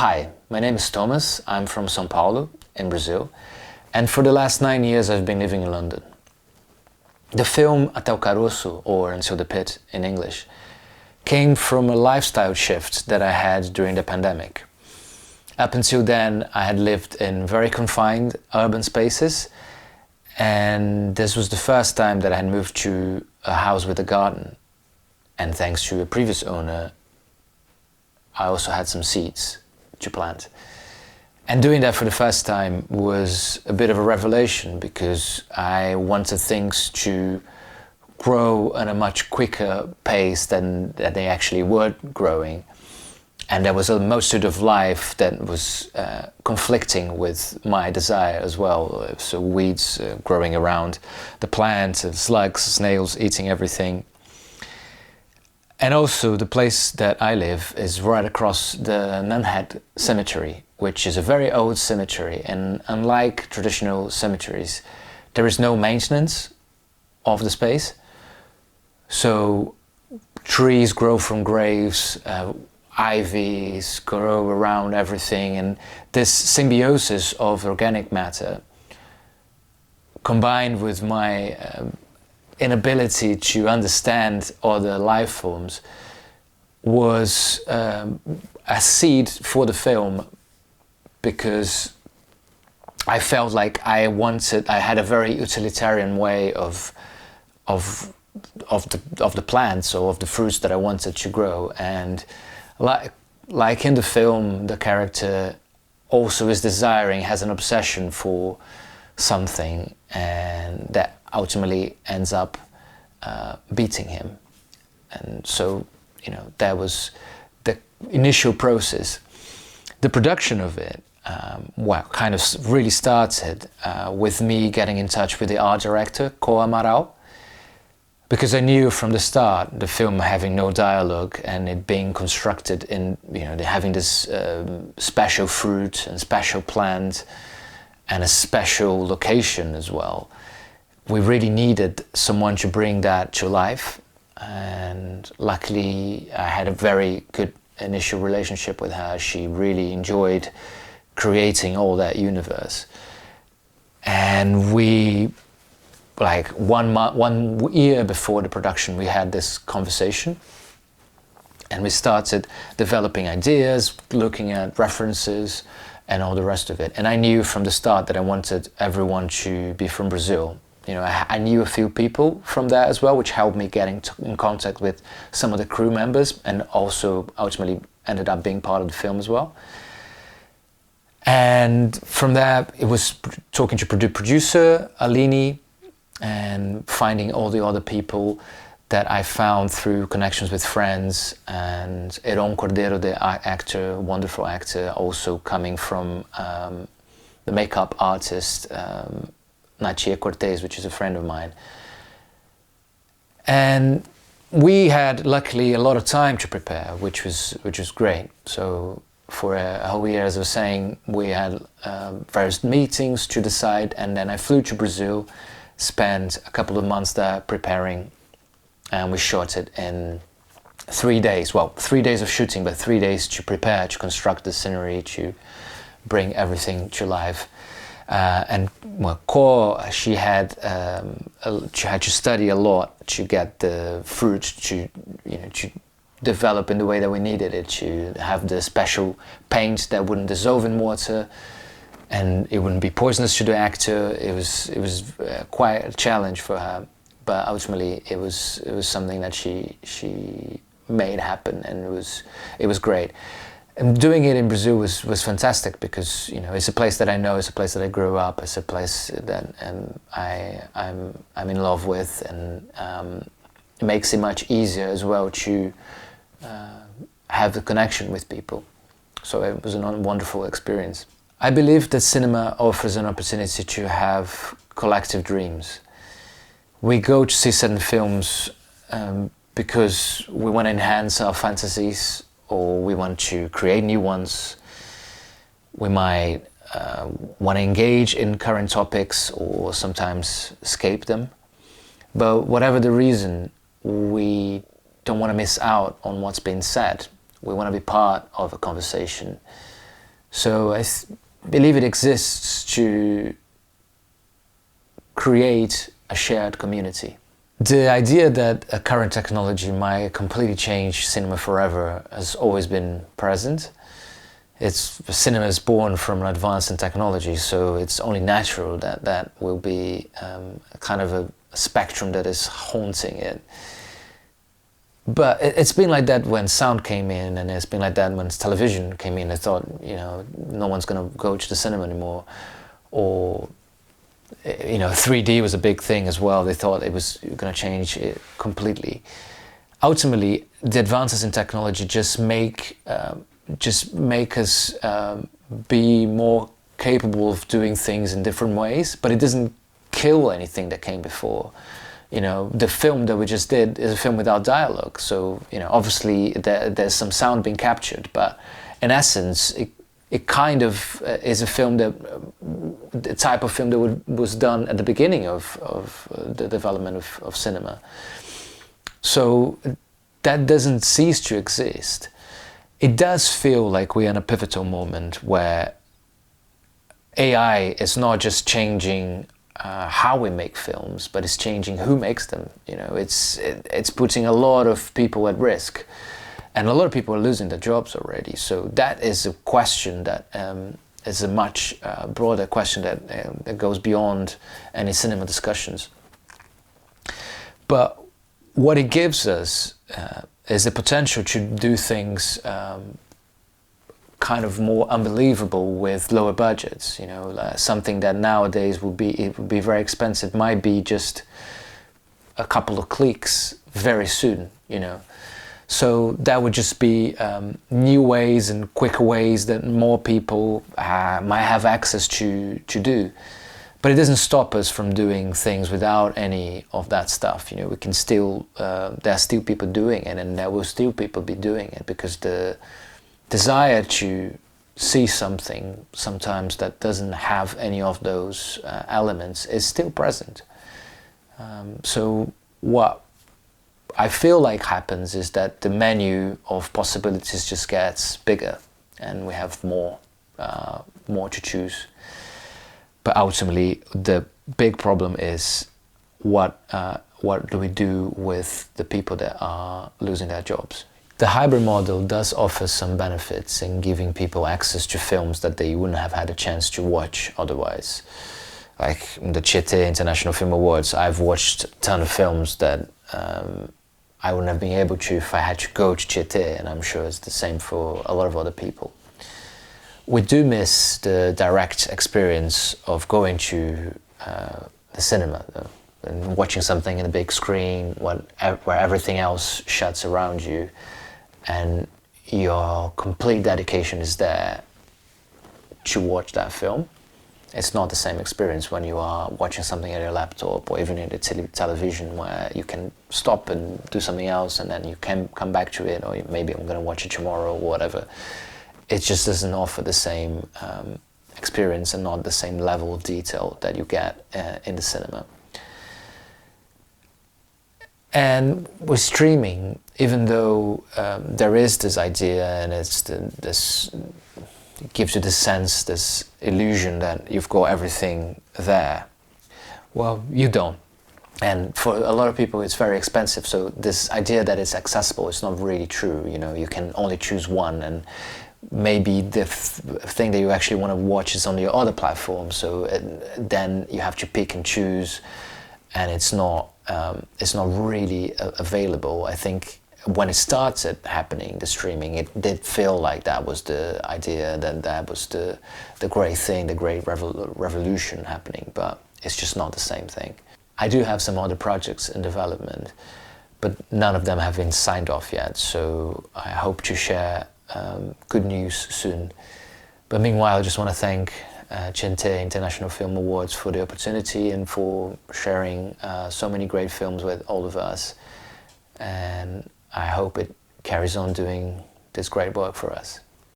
Hi, my name is Thomas. I'm from São Paulo in Brazil, and for the last 9 years I've been living in London. The film Até o Caroço, or Until the Pit in English, came from a lifestyle shift that I had during the pandemic. Up until then I had lived in very confined urban spaces, and this was the first time that I had moved to a house with a garden, and thanks to a previous owner I also had some seeds to plant. And doing that for the first time was a bit of a revelation, because I wanted things to grow at a much quicker pace than they actually were growing. And there was a multitude of life that was conflicting with my desire as well. So weeds growing around the plant, slugs, snails eating everything. And also the place that I live is right across the Nunhead Cemetery, which is a very old cemetery, and unlike traditional cemeteries, there is no maintenance of the space. So trees grow from graves, ivies grow around everything, and this symbiosis of organic matter combined with my inability to understand other life forms was a seed for the film, because I felt like I had a very utilitarian way of the plants or of the fruits that I wanted to grow. And like in the film, the character also has an obsession for something, and that ultimately ends up beating him. And so, that was the initial process. The production of it, kind of really started with me getting in touch with the art director, Amaral, because I knew from the start, the film having no dialogue and it being constructed in, having this special fruit and special plant and a special location as well, we really needed someone to bring that to life. And luckily I had a very good initial relationship with her. She really enjoyed creating all that universe. And we, like 1 year before the production, we had this conversation and we started developing ideas, looking at references and all the rest of it. And I knew from the start that I wanted everyone to be from Brazil. I knew a few people from there as well, which helped me get in contact with some of the crew members, and also ultimately ended up being part of the film as well. And from there, it was talking to producer Aline and finding all the other people that I found through connections with friends, and Heron Cordeiro, the actor, wonderful actor, also coming from the makeup artist Nachia Cortez, which is a friend of mine. And we had luckily a lot of time to prepare, which was great. So for a whole year, as I was saying, we had various meetings to decide, and then I flew to Brazil, spent a couple of months there preparing, and we shot it in 3 days. Well, 3 days of shooting, but 3 days to prepare, to construct the scenery, to bring everything to life. And she had to study a lot to get the fruit to develop in the way that we needed it, to have the special paint that wouldn't dissolve in water and it wouldn't be poisonous to the actor. It was quite a challenge for her, but ultimately it was something that she made happen, and it was great. And doing it in Brazil was fantastic, because it's a place that I know, it's a place that I grew up, it's a place that I'm in love with, and it makes it much easier as well to have the connection with people. So it was a wonderful experience. I believe that cinema offers an opportunity to have collective dreams. We go to see certain films because we want to enhance our fantasies, or we want to create new ones. We might want to engage in current topics or sometimes escape them. But whatever the reason, we don't want to miss out on what's been said. We want to be part of a conversation. So I believe it exists to create a shared community. The idea that a current technology might completely change cinema forever has always been present. Cinema is born from an advance in technology, so it's only natural that that will be kind of a spectrum that is haunting it. But it's been like that when sound came in, and it's been like that when television came in. I thought, no one's going to go to the cinema anymore. Or, 3D was a big thing as well. They thought it was going to change it completely. Ultimately, the advances in technology just make us be more capable of doing things in different ways, but it doesn't kill anything that came before. The film that we just did is a film without dialogue, so obviously there's some sound being captured, but in essence it kind of is a film the type of film that was done at the beginning of the development of cinema. So that doesn't cease to exist. It does feel like we're in a pivotal moment where AI is not just changing how we make films, but it's changing who makes them. It's putting a lot of people at risk, and a lot of people are losing their jobs already. So that is a question that is a much broader question that goes beyond any cinema discussions. But what it gives us is the potential to do things kind of more unbelievable with lower budgets. Something that nowadays would be very expensive might be just a couple of clicks very soon. So that would just be new ways and quicker ways that more people might have access to do. But it doesn't stop us from doing things without any of that stuff. We can still, there are still people doing it, and there will still people be doing it, because the desire to see something sometimes that doesn't have any of those elements is still present. So what I feel like happens is that the menu of possibilities just gets bigger, and we have more to choose. But ultimately, the big problem is what do we do with the people that are losing their jobs? The hybrid model does offer some benefits in giving people access to films that they wouldn't have had a chance to watch otherwise. Like the Digiday International Film Awards, I've watched a ton of films that I wouldn't have been able to if I had to go to Digiday, and I'm sure it's the same for a lot of other people. We do miss the direct experience of going to the cinema, though, and watching something in a big screen where everything else shuts around you, and your complete dedication is there to watch that film. It's not the same experience when you are watching something at your laptop or even in the television, where you can stop and do something else and then you can come back to it, or maybe I'm going to watch it tomorrow or whatever. It just doesn't offer the same experience and not the same level of detail that you get in the cinema. And with streaming, even though there is this idea and it gives you this sense, this illusion that you've got everything there, well, you don't. And for a lot of people, it's very expensive. So this idea that it's accessible is not really true. You can only choose one, and maybe the thing that you actually want to watch is on your other platform. So then you have to pick and choose, and it's not really available. I think when it started happening, the streaming, it did feel like that was the idea, that was the great thing, the great revolution happening, but it's just not the same thing. I do have some other projects in development, but none of them have been signed off yet, so I hope to share good news soon. But meanwhile, I just want to thank Digiday International Film Awards for the opportunity and for sharing so many great films with all of us. And I hope it carries on doing this great work for us.